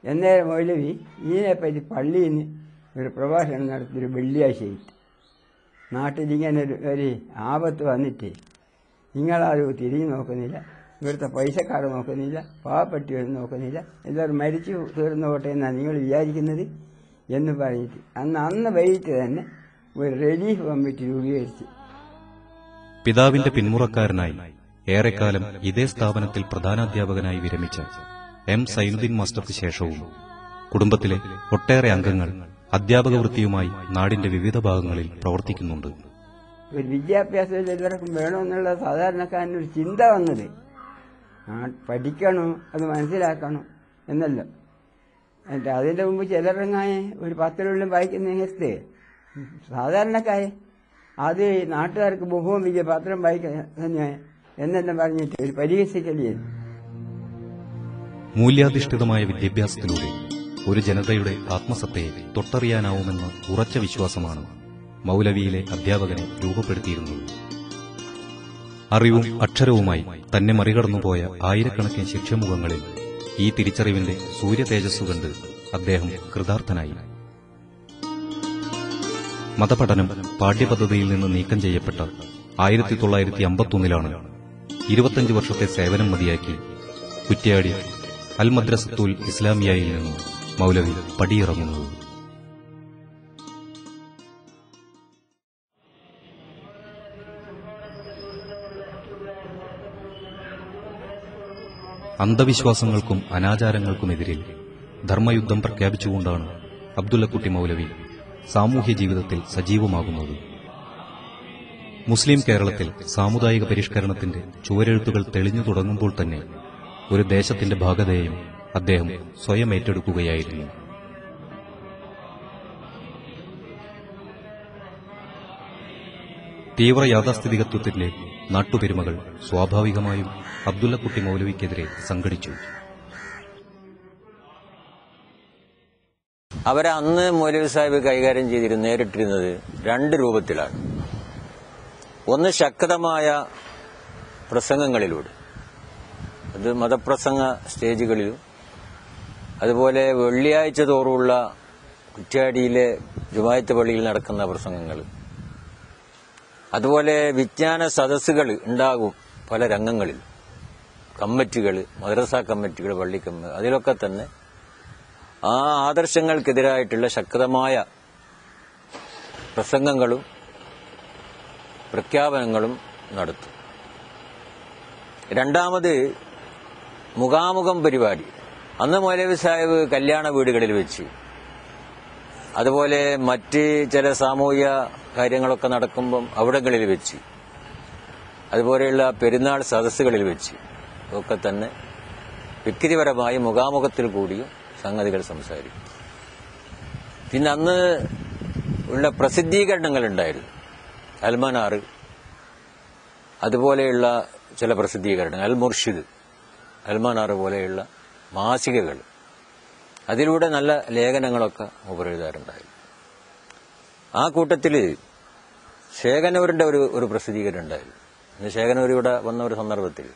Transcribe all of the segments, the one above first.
എന്നേരം മൗലവി ഇതിനെപ്പറ്റി പള്ളിയിൽ നിന്ന് ഒരു പ്രഭാഷണം നടത്തിയൊരു വെള്ളിയാഴ്ചയിട്ട് നാട്ടിലിങ്ങനെ ഒരു ആപത്ത് വന്നിട്ട് നിങ്ങളാരും തിരിഞ്ഞു നോക്കുന്നില്ല, ഇവിടുത്തെ പൈസക്കാർ നോക്കുന്നില്ല, പാവപ്പെട്ടവർ നോക്കുന്നില്ല, എല്ലാവരും മരിച്ചു തീർന്നോട്ടെ എന്നാണ് നിങ്ങൾ വിചാരിക്കുന്നത് എന്ന് പറഞ്ഞിട്ട് അന്ന് വൈകിട്ട് തന്നെ ഒരു റിലീഫ് കമ്മിറ്റി രൂപീകരിച്ച് പിതാവിന്റെ പിന്മുറക്കാരനായി ഏറെക്കാലം ഇതേ സ്ഥാപനത്തിൽ പ്രധാനാധ്യാപകനായി വിരമിച്ച എം സൈനുദ്ദീൻ മാസ്റ്റർക്ക് ശേഷവും കുടുംബത്തിലെ ഒട്ടേറെ അംഗങ്ങൾ അധ്യാപക വൃത്തിയുമായി നാടിന്റെ വിവിധ ഭാഗങ്ങളിൽ പ്രവർത്തിക്കുന്നുണ്ട്. ഒരു വിദ്യാഭ്യാസം എല്ലാവർക്കും വേണമെന്നുള്ള സാധാരണക്കാരനൊരു ചിന്ത വന്നത് പഠിക്കണോ, അത് മനസ്സിലാക്കണം എന്നല്ല. എന്നിട്ട് അതിൻ്റെ മുമ്പ് ചിലരങ്ങായ ഒരു പത്രമുള്ളും വായിക്കുന്ന ഹെസ്തേ സാധാരണക്കാരെ അത് നാട്ടുകാർക്ക് ബഹുവും വലിയ പത്രം വായിക്കുന്ന എന്നെല്ലാം പറഞ്ഞിട്ട് ഒരു പരിഹസിക്കലേ. മൂല്യാധിഷ്ഠിതമായ വിദ്യാഭ്യാസത്തിലൂടെ ഒരു ജനതയുടെ ആത്മസത്തയെ തൊട്ടറിയാനാവുമെന്ന ഉറച്ച വിശ്വാസമാണ് മൗലവിയിലെ അധ്യാപകനെ രൂപപ്പെടുത്തിയിരുന്നത്. അറിവും അക്ഷരവുമായി തന്നെ മറികടന്നുപോയ ആയിരക്കണക്കിന് ശിക്ഷമുഖങ്ങളിൽ ഈ തിരിച്ചറിവിന്റെ സൂര്യതേജസ്സു കണ്ട് അദ്ദേഹം കൃതാർത്ഥനായി. മതപഠനം പാഠ്യപദ്ധതിയിൽ നിന്ന് നീക്കം ചെയ്യപ്പെട്ട 1951 25 വർഷത്തെ സേവനം മതിയാക്കി കുറ്റ്യാടി അൽ മദ്രസത്തുൽ ഇസ്ലാമിയയിൽ നിന്നും മൗലവി പടിയിറങ്ങുന്നത്. അന്ധവിശ്വാസങ്ങൾക്കും അനാചാരങ്ങൾക്കുമെതിരെ ധർമ്മയുദ്ധം പ്രഖ്യാപിച്ചുകൊണ്ടാണ് അബ്ദുള്ളക്കുട്ടി മൗലവി സാമൂഹ്യ ജീവിതത്തിൽ സജീവമാകുന്നത്. മുസ്ലിം കേരളത്തിൽ സാമുദായിക പരിഷ്കരണത്തിന്റെ ചുവരെഴുത്തുകൾ തെളിഞ്ഞു തുടങ്ങുമ്പോൾ തന്നെ ഒരു ദേശത്തിന്റെ ഭാഗധേയം അദ്ദേഹം സ്വയം ഏറ്റെടുക്കുകയായിരുന്നു. തീവ്ര യാഥാസ്ഥിതികത്വത്തിന്റെ നാട്ടുപെരുമകൾ സ്വാഭാവികമായും അബ്ദുള്ളക്കുട്ടി മൗലവിക്കെതിരെ സംഘടിച്ചു. അവരെ അന്ന് മൗലവി സാഹിബ് കൈകാര്യം നേരിട്ടിരുന്നത് രണ്ട് രൂപത്തിലാണ്. ഒന്ന് ശക്തമായ പ്രസംഗങ്ങളിലൂടെ, അത് മതപ്രസംഗ സ്റ്റേജുകളിലും അതുപോലെ വെള്ളിയാഴ്ച തോറുമുള്ള കുറ്റ്യാടിയിലെ ജുമാഅത്ത് പള്ളിയിൽ നടക്കുന്ന പ്രസംഗങ്ങൾ, അതുപോലെ വിജ്ഞാന സദസ്സുകൾ ഉണ്ടാകും പല രംഗങ്ങളിൽ, കമ്മിറ്റികൾ, മദ്രസ കമ്മിറ്റികൾ, പള്ളി കമ്മിറ്റി, അതിലൊക്കെ തന്നെ ആ ആദർശങ്ങൾക്കെതിരായിട്ടുള്ള ശക്തമായ പ്രസംഗങ്ങളും പ്രഖ്യാപനങ്ങളും നടത്തും. രണ്ടാമത് മുഖാമുഖം പരിപാടി. അന്ന് മൗലവി സാഹിബ് കല്യാണ വീടുകളിൽ വെച്ച്, അതുപോലെ മറ്റ് ചില സാമൂഹിക കാര്യങ്ങളൊക്കെ നടക്കുമ്പം അവിടങ്ങളിൽ വെച്ച്, അതുപോലെയുള്ള പെരുന്നാൾ സദസ്സുകളിൽ വെച്ച് ഒക്കെ തന്നെ വ്യക്തിപരമായി മുഖാമുഖത്തിൽ കൂടിയും സംഗതികൾ സംസാരിക്കും. പിന്നെ അന്ന് ഉള്ള പ്രസിദ്ധീകരണങ്ങളുണ്ടായിരുന്നു, അൽമനാറ്, അതുപോലെയുള്ള ചില പ്രസിദ്ധീകരണങ്ങൾ, അൽ മുർഷിദ്, അൽമനാറ് പോലെയുള്ള മാസികകൾ, അതിലൂടെ നല്ല ലേഖനങ്ങളൊക്കെ ഉപരെഴുതാറുണ്ടായിരുന്നു. ആ കൂട്ടത്തിൽ ശേഖനൂരിന്റെ ഒരു പ്രസിദ്ധീകരണം ഉണ്ടായിരുന്നു. ശേഖനൂർ ഇവിടെ വന്ന ഒരു സന്ദർഭത്തിൽ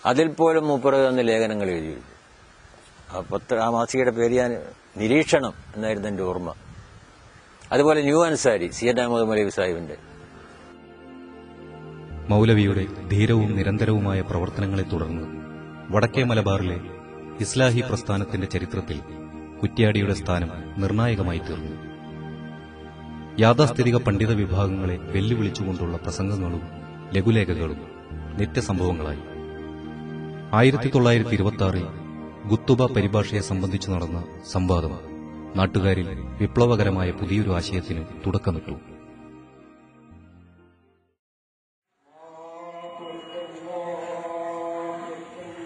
അതിൽ പോലും മൂപ്പർ അന്ന് ലേഖനങ്ങൾ എഴുതിയിരുന്നു. ആ മാസികയുടെ പേര് ഞാൻ നിരീക്ഷണം എന്നായിരുന്നു എന്റെ ഓർമ്മ. അതുപോലെ ന്യൂ അൻസാരി, സയ്യിദ് അഹമ്മദ് മൗലവി സാഹിബിന്റെ. മൗലവിയുടെ ധീരവും നിരന്തരവുമായ പ്രവർത്തനങ്ങളെ തുടർന്ന് വടക്കേ മലബാറിലെ ഇസ്ലാഹി പ്രസ്ഥാനത്തിന്റെ ചരിത്രത്തിൽ കുറ്റ്യാടിയുടെ സ്ഥാനം നിർണായകമായി തീർന്നു. യാഥാസ്ഥിതിക പണ്ഡിത വിഭാഗങ്ങളെ വെല്ലുവിളിച്ചുകൊണ്ടുള്ള പ്രസംഗങ്ങളും ലഘുലേഖകളും നിത്യസംഭവങ്ങളായി. 1926 ഗുത്തുബ പരിഭാഷയെ സംബന്ധിച്ചു നടന്ന സംവാദം നാട്ടുകാരിൽ വിപ്ലവകരമായ പുതിയൊരു ആശയത്തിന് തുടക്കമിട്ടു.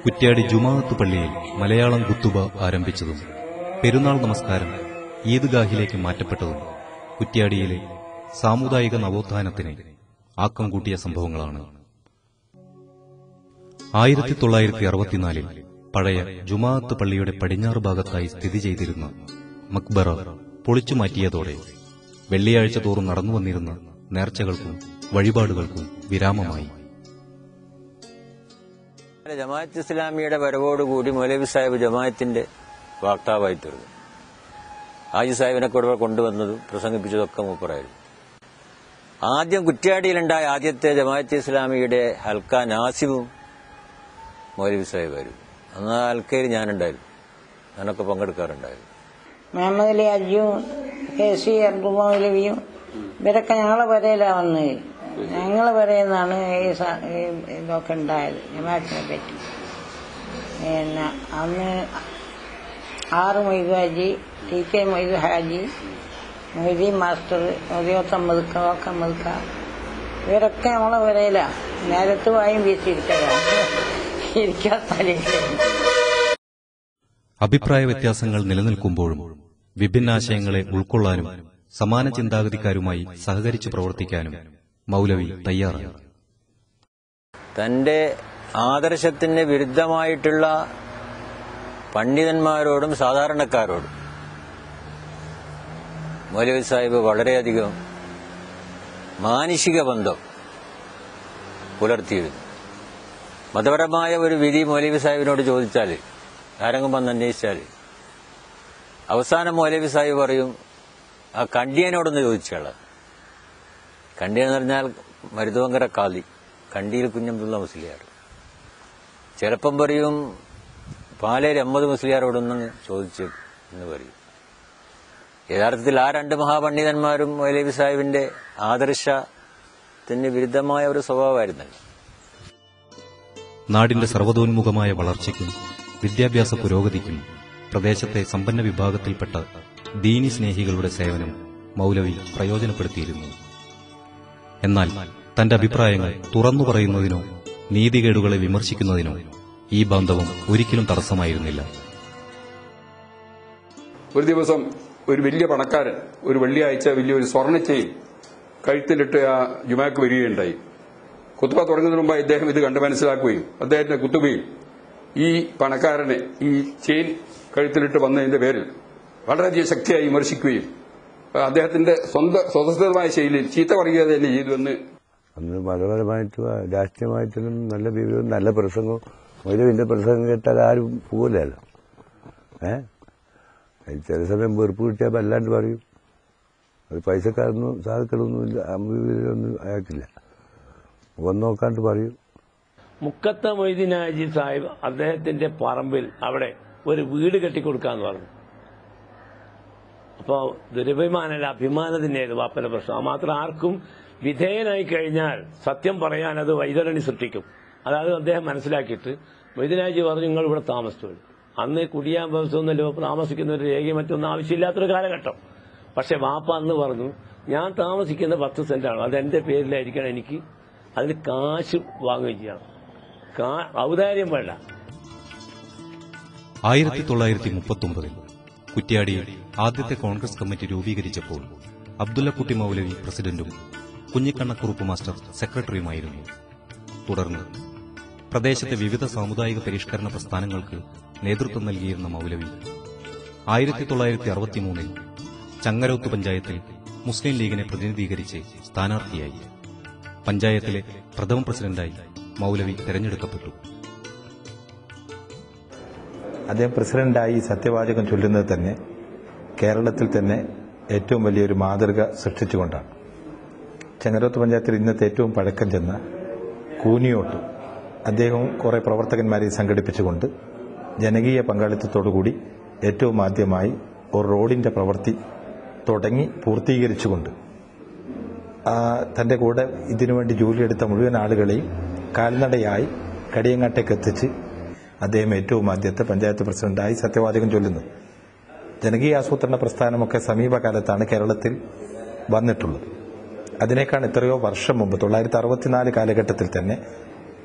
കുറ്റ്യാടി ജുമാഅത്ത് പള്ളിയിൽ മലയാളം ഗുത്തുബ ആരംഭിച്ചതും പെരുന്നാൾ നമസ്കാരം ഈദ്ഗാഹിലേക്ക് മാറ്റപ്പെട്ടതും കുറ്റ്യാടിയിലെ സാമുദായിക നവോത്ഥാനത്തിന് ആക്കം കൂട്ടിയ സംഭവങ്ങളാണ്. 1964 പഴയ ജുമാഅത്ത് പള്ളിയുടെ പടിഞ്ഞാറ് ഭാഗത്തായി സ്ഥിതി ചെയ്തിരുന്ന മക്ബറ പൊളിച്ചുമാറ്റിയതോടെ വെള്ളിയാഴ്ച തോറും നടന്നുവന്നിരുന്ന നേർച്ചകൾക്കും വഴിപാടുകൾക്കും വിരാമമായി. ജമാഅത്ത് ഇസ്ലാമിയുടെ വരവോടുകൂടി മൗലവി സാഹിബ് ജമാഅത്തിന്റെ വാക്താവായി തീർന്നു. ഹാജി സാഹിബിനെ കൂടെ കൊണ്ടുവന്നതും പ്രസംഗിപ്പിച്ചതൊക്കെ മൂപ്പറായിരുന്നു. ആദ്യം കുറ്റ്യാടിയിലുണ്ടായ ആദ്യത്തെ ജമാഅത്തെ ഇസ്ലാമിയുടെ ഹൽക്ക നാസിബും മൗലവി സാഹിബായിരുന്നു. അന്ന് ആ ഹൽക്കയിൽ ഞാനുണ്ടായിരുന്നു, ഞാനൊക്കെ പങ്കെടുക്കാറുണ്ടായിരുന്നു. മുഹമ്മദ് അലി അജിയും KC അബ്ദുള്ള മൗലവിയും ഇവരൊക്കെ ഞങ്ങളെ വരയിലാണ് വന്നത്. ഞങ്ങളെ വരയെന്നാണ് ഇതൊക്കെ ഉണ്ടായത് ജമാഅത്തിനെ പറ്റി. പിന്നെ അന്ന് 6 മൊയ്തു ഹാജി, TK മൊയ്തു ഹാജി, മൊയ്തീൻ മാസ്റ്റർ, മൊയ്തീമദ്ക്ക ഇവരൊക്കെ നമ്മളെ വരയിലാണ്. നേരത്ത് വായും വീശിയിരിക്കലാണ്, ഇരിക്കാൻ സ്ഥലമില്ല. അഭിപ്രായ വ്യത്യാസങ്ങൾ നിലനിൽക്കുമ്പോഴും വിഭിന്നാശയങ്ങളെ ഉൾക്കൊള്ളാനും സമാന ചിന്താഗതിക്കാരുമായി സഹകരിച്ചു പ്രവർത്തിക്കാനും മൗലവി തയ്യാറാണ്. തന്റെ ആദർശത്തിന് വിരുദ്ധമായിട്ടുള്ള പണ്ഡിതന്മാരോടും സാധാരണക്കാരോടും മൗലവി സാഹിബ് വളരെയധികം മാനുഷിക ബന്ധം പുലർത്തിയിരുന്നു. മതപരമായ ഒരു വിധി മൗലവി സാഹിബിനോട് ചോദിച്ചാൽ, ആരെങ്കിലും വന്ന് അന്വേഷിച്ചാൽ അവസാനം മൗലവി സാഹിബ് പറയും, ആ കണ്ടിയനോടൊന്ന് ചോദിച്ചാള. കണ്ടിയൻ എന്ന് പറഞ്ഞാൽ മരുതുവങ്കര കാളി, കണ്ടിയിൽ കുഞ്ഞബ്ദുള്ള മുസ്ലിയാർ. ചിലപ്പം പറയും പാലേരി അഹമ്മദ് മുസ്ലിയാരോടൊന്നും ചോദിച്ചു എന്ന് പറയും. യഥാർത്ഥത്തിൽ ആ 2 മഹാപണ്ഡിതന്മാരും മൗലവി സാഹിബിന്റെ ആദർശത്തിന് വിരുദ്ധമായ ഒരു സ്വഭാവമായിരുന്നല്ലോ. നാടിന്റെ സർവ്വതോന്മുഖമായ വളർച്ചയ്ക്കും വിദ്യാഭ്യാസ പുരോഗതിക്കും പ്രദേശത്തെ സമ്പന്ന വിഭാഗത്തിൽപ്പെട്ട ദീനി സ്നേഹികളുടെ സേവനം മൗലവി പ്രയോജനപ്പെടുത്തിയിരുന്നു. എന്നാൽ തന്റെ അഭിപ്രായങ്ങൾ തുറന്നു പറയുന്നതിനോ നീതികേടുകളെ വിമർശിക്കുന്നതിനോ ഈ ബാന്ധവം ഒരിക്കലും തടസ്സമായിരുന്നില്ല. ഒരു ദിവസം ഒരു വലിയ പണക്കാരൻ ഒരു വെള്ളിയാഴ്ച വലിയൊരു സ്വർണ്ണച്ചെയിൻ കഴുത്തിലിട്ട് ആ ജുമാക്ക് വരികയുണ്ടായി. കുത്തുബ തുടങ്ങുന്നതിന് മുമ്പ് ഇദ്ദേഹം ഇത് കണ്ട് മനസ്സിലാക്കുകയും അദ്ദേഹത്തിന്റെ കുത്തുബയും ഈ പണക്കാരനെ ഈ ചെയിൻ കഴുത്തിലിട്ട് വന്നതിന്റെ പേരിൽ വളരെയധികം ശക്തിയായി വിമർശിക്കുകയും അദ്ദേഹത്തിന്റെ സ്വതന്ത്രമായ ശൈലിയിൽ ചീത്ത പറയുക തന്നെ ചെയ്തുവെന്ന്. അന്ന് മതപരമായിട്ടും രാഷ്ട്രീയമായിട്ടും നല്ല വിവരവും നല്ല പ്രസംഗവും. മൗലവിന്റെ പ്രസംഗം കേട്ടാൽ ആരും പോകില്ലല്ലോ. ചില സമയം വെറുപ്പ് കിട്ടിയാൽ അല്ലാണ്ട് പറയും. അത് പൈസക്കാരൊന്നും സാധുക്കളൊന്നുമില്ല, വിവരമൊന്നും അയാൾക്കില്ല. മുഖം നോക്കാണ്ട് പറയും. മുക്കത്ത മൊയ്തീൻ ഹാജി സാഹിബ് അദ്ദേഹത്തിന്റെ പറമ്പിൽ അവിടെ ഒരു വീട് കെട്ടിക്കൊടുക്കാന്ന് പറഞ്ഞു. അപ്പോൾ ദുരഭിമാനല്ല, അഭിമാനത്തിന്റേത് വാപ്പന്റെ പ്രശ്നം. അത് മാത്രം ആർക്കും വിധേയനായി കഴിഞ്ഞാൽ സത്യം പറയാൻ അത് വൈതരണി സൃഷ്ടിക്കും. അതായത് അദ്ദേഹം മനസ്സിലാക്കിയിട്ട് മൊയ്തീൻ ഹാജി പറഞ്ഞു, നിങ്ങൾ ഇവിടെ താമസിച്ചു. അന്ന് കുടിയാൻ ദിവസമൊന്നുമല്ലോ താമസിക്കുന്ന ഒരു രേഖയും മറ്റൊന്നും ആവശ്യമില്ലാത്തൊരു കാലഘട്ടം. പക്ഷെ വാപ്പ അന്ന് പറഞ്ഞു, ഞാൻ താമസിക്കുന്ന 10 സെന്റാണ്, അതെന്റെ പേരിലായിരിക്കണം, എനിക്ക് അതിന് കാശ് വാങ്ങുകയും ചെയ്യണം, ഔദാര്യം വേണ്ട. 1939 കുറ്റ്യാടിയിൽ ആദ്യത്തെ കോൺഗ്രസ് കമ്മിറ്റി രൂപീകരിച്ചപ്പോൾ അബ്ദുല്ലക്കുട്ടി മൗലവി പ്രസിഡന്റും കുഞ്ഞിക്കണ്ണക്കുറുപ്പ് മാസ്റ്റർ സെക്രട്ടറിയുമായിരുന്നു. തുടർന്ന് പ്രദേശത്തെ വിവിധ സാമുദായിക പരിഷ്കരണ പ്രസ്ഥാനങ്ങൾക്ക് നേതൃത്വം നൽകിയിരുന്ന മൗലവി 1963 ചങ്ങരോത്ത് പഞ്ചായത്തിൽ മുസ്ലിം ലീഗിനെ പ്രതിനിധീകരിച്ച് സ്ഥാനാർത്ഥിയായി. പഞ്ചായത്തിലെ പ്രഥമ പ്രസിഡന്റായി മൗലവി തെരഞ്ഞെടുക്കപ്പെട്ടു. അദ്ദേഹം പ്രസിഡന്റായി സത്യവാചകം ചൊല്ലുന്നത് തന്നെ കേരളത്തിൽ തന്നെ ഏറ്റവും വലിയൊരു മാതൃക സൃഷ്ടിച്ചുകൊണ്ടാണ്. ചെങ്ങരോത്ത് പഞ്ചായത്തിൽ ഇന്നത്തെ ഏറ്റവും പഴക്കം ചെന്ന കൂനിയോട്ട് അദ്ദേഹവും കുറെ പ്രവർത്തകന്മാരെ സംഘടിപ്പിച്ചുകൊണ്ട് ജനകീയ പങ്കാളിത്തത്തോടുകൂടി ഏറ്റവും ആദ്യമായി ഒരു റോഡിന്റെ പ്രവൃത്തി തുടങ്ങി പൂർത്തീകരിച്ചുകൊണ്ട് തന്റെ കൂടെ ഇതിനുവേണ്ടി ജോലിയെടുത്ത മുഴുവൻ ആളുകളെയും കാൽനടയായി കടിയങ്ങാട്ടേക്ക് എത്തിച്ച് അദ്ദേഹം ഏറ്റവും ആദ്യത്തെ പഞ്ചായത്ത് പ്രസിഡന്റായി സത്യവാചകം ചൊല്ലുന്നു. ജനകീയ ആസൂത്രണ പ്രസ്ഥാനമൊക്കെ സമീപകാലത്താണ് കേരളത്തിൽ വന്നിട്ടുള്ളത്. അതിനേക്കാൾ എത്രയോ വർഷം മുമ്പ് 1964 കാലഘട്ടത്തിൽ തന്നെ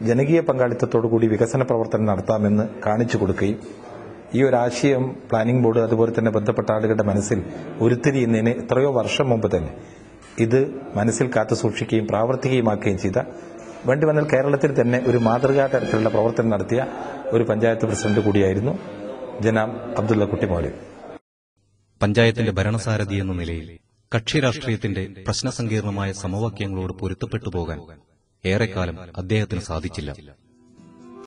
ജനകീയ പങ്കാളിത്തത്തോടുകൂടി വികസന പ്രവർത്തനം നടത്താമെന്ന് കാണിച്ചു കൊടുക്കുകയും ഈ ഒരു ആശയം പ്ലാനിംഗ് ബോർഡ് അതുപോലെ തന്നെ ബന്ധപ്പെട്ട ആളുകളുടെ മനസ്സിൽ ഉരുത്തിരിയുന്നതിന് എത്രയോ വർഷം മുമ്പ് തന്നെ ഇത് മനസ്സിൽ കാത്തുസൂക്ഷിക്കുകയും പ്രാവർത്തികമാക്കുകയും ചെയ്ത, വേണ്ടി വന്നാൽ കേരളത്തിൽ തന്നെ ഒരു മാതൃകാ തരത്തിലുള്ള പ്രവർത്തനം നടത്തിയ ഒരു പഞ്ചായത്ത് പ്രസിഡന്റ് കൂടിയായിരുന്നു ജനാബ് അബ്ദുല്ലക്കുട്ടി മൗലവി. പഞ്ചായത്തിന്റെ ഭരണസാരഥി എന്ന നിലയിൽ കക്ഷി രാഷ്ട്രീയത്തിന്റെ പ്രശ്നസങ്കീർണമായ സമവാക്യങ്ങളോട് പൊരുത്തപ്പെട്ടു പോകാൻ ഏറെക്കാലം അദ്ദേഹത്തിന് സാധിച്ചില്ല.